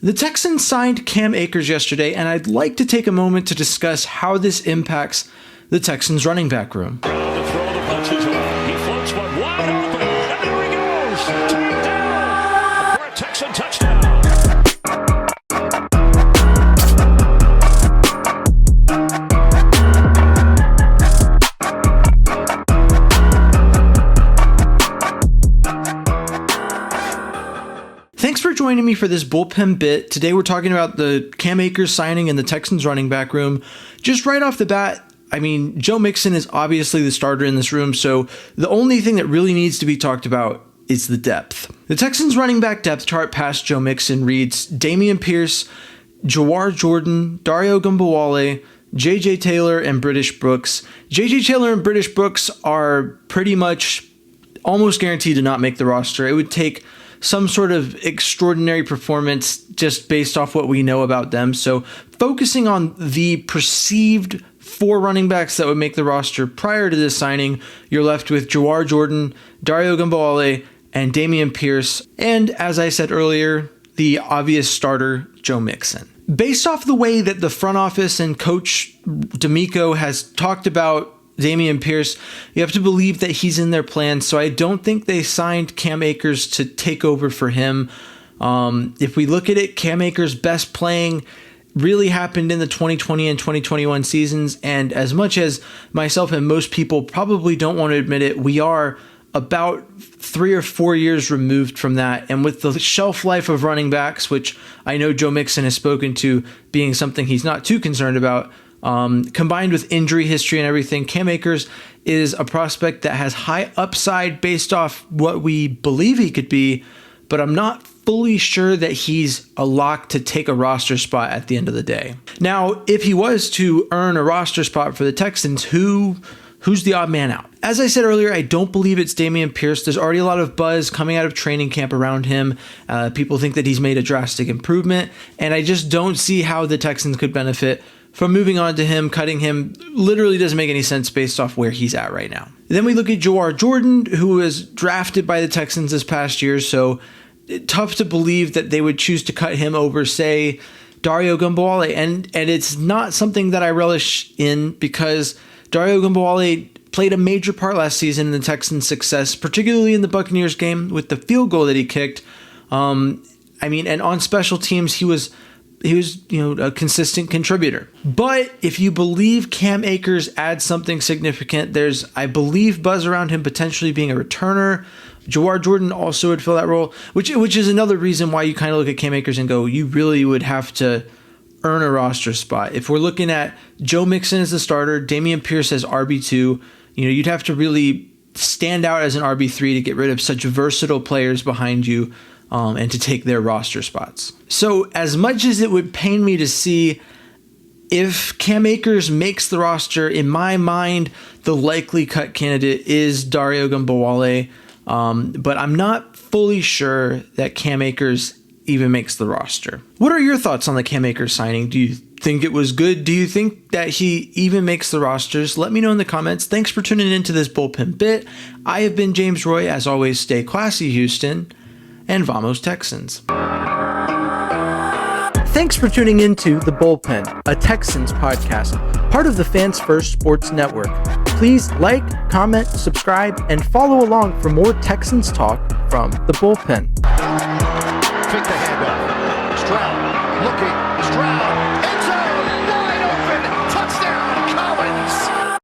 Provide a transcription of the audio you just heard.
The Texans signed Cam Akers yesterday, and I'd like to take a moment to discuss how this impacts the Texans running back room. To throw the punches on. He floats one wide open, and there he goes. Tagged down for a Texan touchdown. Thanks for joining me for this bullpen bit. Today we're talking about the Cam Akers signing in the Texans running back room. Just right off the bat, I mean, Joe Mixon is obviously the starter in this room, so the only thing that really needs to be talked about is the depth. The Texans running back depth chart past Joe Mixon reads Dameon Pierce, Jawar Jordan, Dario Gumbawale, J.J. Taylor, and British Brooks. J.J. Taylor and British Brooks are pretty much almost guaranteed to not make the roster. It would take some sort of extraordinary performance just based off what we know about them. So focusing on the perceived 4 running backs that would make the roster prior to this signing, you're left with Jawar Jordan, Dario Gumbawale, and Dameon Pierce. And as I said earlier, the obvious starter, Joe Mixon. Based off the way that the front office and Coach D'Amico has talked about Dameon Pierce, you have to believe that he's in their plans, so I don't think they signed Cam Akers to take over for him. If we look at it, Cam Akers' best playing really happened in the 2020 and 2021 seasons, and as much as myself and most people probably don't want to admit it, we are about 3 or 4 years removed from that, and with the shelf life of running backs, which I know Joe Mixon has spoken to being something he's not too concerned about, combined with injury history and everything, Cam Akers is a prospect that has high upside based off what we believe he could be, but I'm not fully sure that he's a lock to take a roster spot at the end of the day. Now, if he was to earn a roster spot for the Texans, who's the odd man out? As I said earlier, I don't believe it's Dameon Pierce. There's already a lot of buzz coming out of training camp around him. People think that he's made a drastic improvement, and I just don't see how the Texans could benefit from moving on to him. Cutting him literally doesn't make any sense based off where he's at right now. Then we look at Jawar Jordan, who was drafted by the Texans this past year, so tough to believe that they would choose to cut him over, say, Dario Gumbawale. And it's not something that I relish in, because Dario Gumbawale played a major part last season in the Texans' success, particularly in the Buccaneers game with the field goal that he kicked. And on special teams, he was a consistent contributor. But if you believe Cam Akers adds something significant, there's, I believe, buzz around him potentially being a returner. Jawar Jordan also would fill that role, which is another reason why you kind of look at Cam Akers and go, you really would have to earn a roster spot. If we're looking at Joe Mixon as the starter, Dameon Pierce as RB2, you'd have to really stand out as an RB3 to get rid of such versatile players behind you, and to take their roster spots. So as much as it would pain me to see if Cam Akers makes the roster, in my mind, the likely cut candidate is Dario Gumbawale, but I'm not fully sure that Cam Akers even makes the roster. What are your thoughts on the Cam Akers signing? Do you think it was good? Do you think that he even makes the rosters? Let me know in the comments. Thanks for tuning into this bullpen bit. I have been James Roy. As always, stay classy, Houston. And Vamos Texans. Thanks for tuning into The Bullpen, a Texans podcast, part of the Fans First Sports Network. Please like, comment, subscribe, and follow along for more Texans talk from The Bullpen. Take the handoff. Stroud looking. Stroud